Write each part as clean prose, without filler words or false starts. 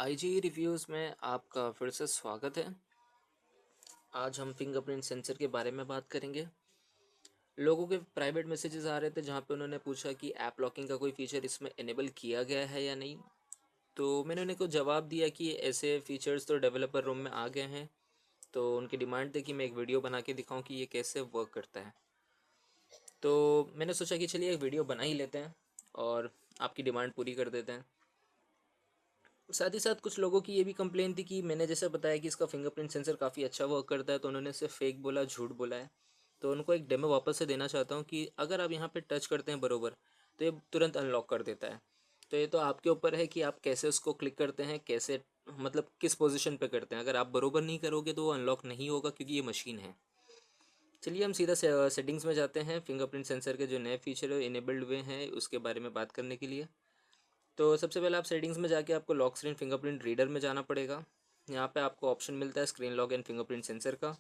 IG reviews में आपका फिर से स्वागत है। आज हम फिंगरप्रिंट सेंसर के बारे में बात करेंगे। लोगों के प्राइवेट मैसेजेस आ रहे थे जहाँ पे उन्होंने पूछा कि ऐप लॉकिंग का कोई फ़ीचर इसमें इनेबल किया गया है या नहीं। तो मैंने उन्हें को जवाब दिया कि ऐसे फ़ीचर्स तो डेवलपर रूम में आ गए हैं। तो उनकी डिमांड थी कि मैं एक वीडियो बना के दिखाऊं कि ये कैसे वर्क करता है। तो मैंने सोचा कि चलिए एक वीडियो बना ही लेते हैं और आपकी डिमांड पूरी कर देते हैं। साथ ही साथ कुछ लोगों की ये भी कंप्लेन थी कि मैंने जैसे बताया कि इसका फिंगरप्रिंट सेंसर काफ़ी अच्छा वर्क करता है, तो उन्होंने सिर्फ फेक बोला, झूठ बोला है। तो उनको एक डेमो वापस से देना चाहता हूँ कि अगर आप यहाँ पे टच करते हैं बरोबर, तो ये तुरंत अनलॉक कर देता है। तो ये तो आपके ऊपर है कि आप कैसे उसको क्लिक करते हैं, कैसे मतलब किस पोजीशन पे करते हैं। अगर आप बरोबर नहीं करोगे तो वो अनलॉक नहीं होगा, क्योंकि ये मशीन है। चलिए हम सीधा सेटिंग्स में जाते हैं। फिंगरप्रिंट सेंसर के जो नए फीचर है इनेबल्ड हुए हैं उसके बारे में बात करने के लिए। तो सबसे पहले आप सेटिंग्स में जाके आपको लॉक स्क्रीन फिंगरप्रिंट रीडर में जाना पड़ेगा। यहाँ पे आपको ऑप्शन मिलता है screen lock and fingerprint sensor का।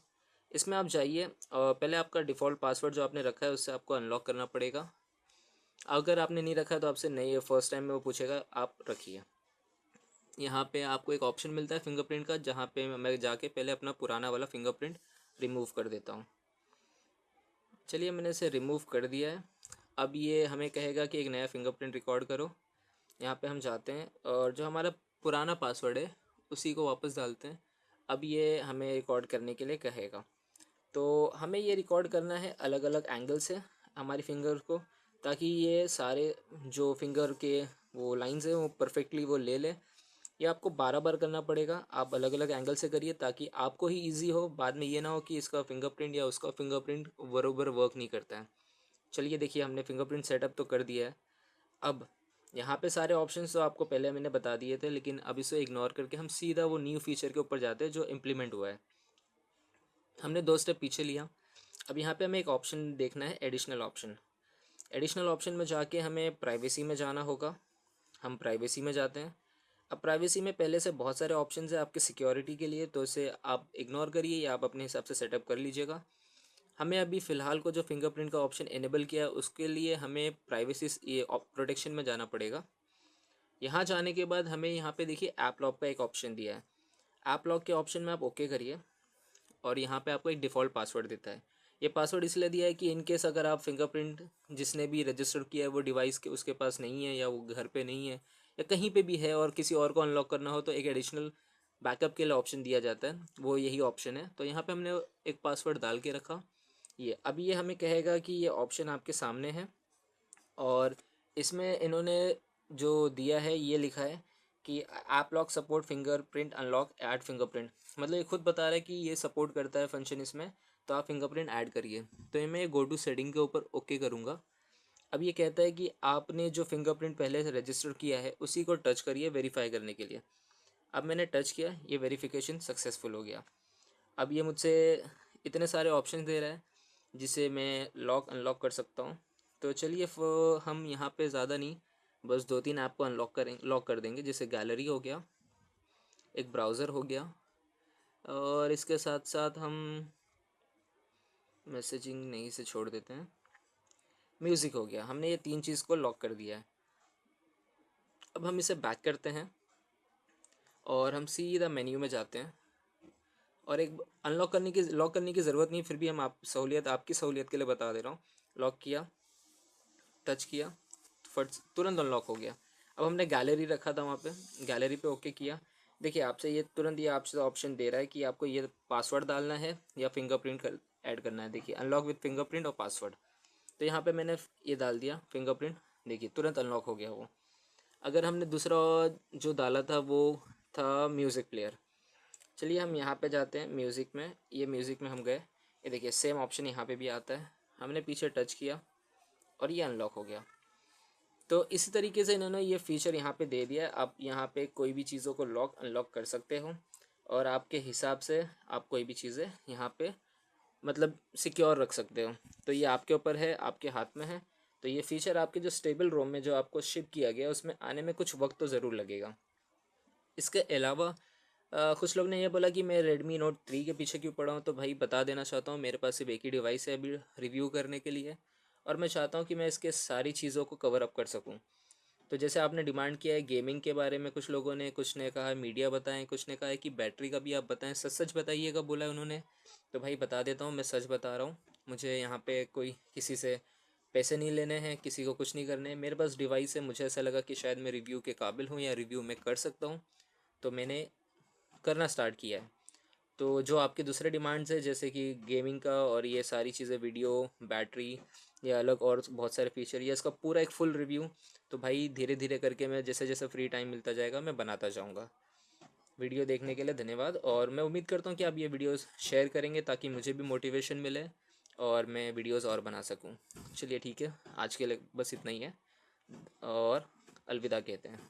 इसमें आप जाइए और पहले आपका डिफ़ॉल्ट पासवर्ड जो आपने रखा है उससे आपको अनलॉक करना पड़ेगा। अगर आपने नहीं रखा है तो आपसे नहीं, फर्स्ट टाइम में वो पूछेगा, आप रखिए। यहाँ पे आपको एक ऑप्शन मिलता है फिंगरप्रिंट का, जहाँ पे मैं जाके पहले अपना पुराना वाला फिंगरप्रिंट रिमूव कर देता हूँ। चलिए मैंने इसे रिमूव कर दिया है। अब ये हमें कहेगा कि एक नया फिंगरप्रिंट रिकॉर्ड करो। यहाँ पे हम जाते हैं और जो हमारा पुराना पासवर्ड है उसी को वापस डालते हैं। अब ये हमें रिकॉर्ड करने के लिए कहेगा। तो हमें ये रिकॉर्ड करना है अलग अलग एंगल से हमारी फिंगर को, ताकि ये सारे जो फिंगर के वो लाइंस हैं वो परफेक्टली वो ले ले। ये आपको 12 बार करना पड़ेगा। आप अलग अलग एंगल से करिए ताकि आपको ही ईजी हो, बाद में ये ना हो कि इसका फिंगरप्रिंट या उसका फिंगरप्रिंट बरोबर वर्क नहीं करता है। चलिए देखिए, हमने फिंगरप्रिंट सेटअप तो कर दिया है। अब यहाँ पे सारे ऑप्शंस तो आपको पहले मैंने बता दिए थे, लेकिन अब इसे इग्नोर करके हम सीधा वो न्यू फीचर के ऊपर जाते हैं जो इम्प्लीमेंट हुआ है। हमने 2 स्टेप पीछे लिया। अब यहाँ पे हमें एक ऑप्शन देखना है, एडिशनल ऑप्शन। एडिशनल ऑप्शन में जाके हमें प्राइवेसी में जाना होगा। हम प्राइवेसी में जाते हैं। अब प्राइवेसी में पहले से बहुत सारे ऑप्शन है आपके सिक्योरिटी के लिए, तो इसे आप इग्नोर करिए या आप अपने हिसाब से सेटअप कर लीजिएगा। हमें अभी फ़िलहाल को जो फिंगरप्रिंट का ऑप्शन इनेबल किया है उसके लिए हमें प्राइवेसी ये प्रोटेक्शन में जाना पड़ेगा। यहाँ जाने के बाद हमें यहाँ पे देखिए ऐप लॉक का एक ऑप्शन दिया है। ऐप लॉक के ऑप्शन में आप ओके करिए और यहाँ पे आपको एक डिफ़ॉल्ट पासवर्ड देता है। ये पासवर्ड इसलिए दिया है कि इन केस अगर आप फिंगरप्रिंट जिसने भी रजिस्टर किया है वो डिवाइस के उसके पास नहीं है, या वो घर पे नहीं है, या कहीं पे भी है और किसी और को अनलॉक करना हो, तो एक एडिशनल बैकअप के लिए ऑप्शन दिया जाता है, वो यही ऑप्शन है। तो यहाँ पे हमने एक पासवर्ड डाल के रखा। ये अभी ये हमें कहेगा कि ये ऑप्शन आपके सामने है, और इसमें इन्होंने जो दिया है ये लिखा है कि app lock support fingerprint unlock add fingerprint. मतलब ये खुद बता रहा है कि ये सपोर्ट करता है फंक्शन इसमें, तो आप फिंगरप्रिंट ऐड करिए। तो ये मैं गो टू सेटिंग के ऊपर ओके करूँगा। अब ये कहता है कि आपने जो फिंगरप्रिंट पहले से रजिस्टर किया है उसी को टच करिए वेरीफाई करने के लिए। अब मैंने टच किया, ये वेरिफिकेशन सक्सेसफुल हो गया। अब ये मुझसे इतने सारे ऑप्शन दे रहा है जिसे मैं लॉक अनलॉक कर सकता हूँ। तो चलिए हम यहाँ पे ज़्यादा नहीं, बस 2-3 ऐप को अनलॉक करें, लॉक कर देंगे। जैसे गैलरी हो गया, एक ब्राउज़र हो गया, और इसके साथ साथ हम मैसेजिंग नहीं से छोड़ देते हैं, म्यूज़िक हो गया। हमने ये 3 चीज़ को लॉक कर दिया है। अब हम इसे बैक करते हैं और हम सीधा मेन्यू में जाते हैं, और एक अनलॉक करने की लॉक करने की ज़रूरत नहीं, फिर भी हम आपकी सहूलियत के लिए बता दे रहा हूँ। लॉक किया, टच किया, फट तुरंत अनलॉक हो गया। अब हमने गैलरी रखा था वहाँ पे, गैलरी पे ओके किया। देखिए आपसे ये तुरंत ये आपसे ऑप्शन दे रहा है कि आपको ये पासवर्ड डालना है या फिंगरप्रिंट ऐड करना है। देखिए अनलॉक विथ फिंगरप्रिंट और पासवर्ड। तो यहाँ पे मैंने ये डाल दिया फिंगरप्रिंट, देखिए तुरंत अनलॉक हो गया वो। अगर हमने दूसरा जो डाला था वो था म्यूज़िक प्लेयर। चलिए हम यहाँ पे जाते हैं म्यूज़िक में। ये म्यूज़िक में हम गए, ये देखिए सेम ऑप्शन यहाँ पे भी आता है। हमने पीछे टच किया और ये अनलॉक हो गया। तो इसी तरीके से इन्होंने ये फीचर यहाँ पे दे दिया है। आप यहाँ पे कोई भी चीज़ों को लॉक अनलॉक कर सकते हो, और आपके हिसाब से आप कोई भी चीज़ें यहाँ पे मतलब सिक्योर रख सकते हो। तो ये आपके ऊपर है, आपके हाथ में है। तो ये फ़ीचर आपके जो स्टेबल रोम में जो आपको शिप किया गया उसमें आने में कुछ वक्त तो ज़रूर लगेगा। इसके अलावा कुछ लोग ने ये बोला कि मैं रेडमी नोट 3 के पीछे क्यों पड़ा हूँ। तो भाई बता देना चाहता हूँ, मेरे पास सिर्फ एक ही डिवाइस है अभी रिव्यू करने के लिए, और मैं चाहता हूँ कि मैं इसके सारी चीज़ों को कवर अप कर सकूँ। तो जैसे आपने डिमांड किया है गेमिंग के बारे में, कुछ ने कहा मीडिया बताएं, कुछ ने कहा है कि बैटरी का भी आप बताएं, सच सच बताइएगा बोला है उन्होंने। तो भाई बता देता हूँ, मैं सच बता रहा हूँ। मुझे यहाँ पे कोई किसी से पैसे नहीं लेने हैं, किसी को कुछ नहीं करने हैं। मेरे पास डिवाइस है, मुझे ऐसा लगा कि शायद मैं रिव्यू के काबिल हूँ या रिव्यू मैं कर सकता हूँ, तो मैंने करना स्टार्ट किया है। तो जो आपके दूसरे डिमांड्स है जैसे कि गेमिंग का और ये सारी चीज़ें, वीडियो, बैटरी या अलग और बहुत सारे फीचर, या इसका पूरा एक फुल रिव्यू, तो भाई धीरे धीरे करके मैं जैसे जैसे फ्री टाइम मिलता जाएगा मैं बनाता जाऊँगा। वीडियो देखने के लिए धन्यवाद, और मैं उम्मीद करता हूँ कि आप ये वीडियोस शेयर करेंगे ताकि मुझे भी मोटिवेशन मिले और मैं वीडियोस और बना सकूँ। चलिए ठीक है, आज के लिए बस इतना ही है, और अलविदा कहते हैं।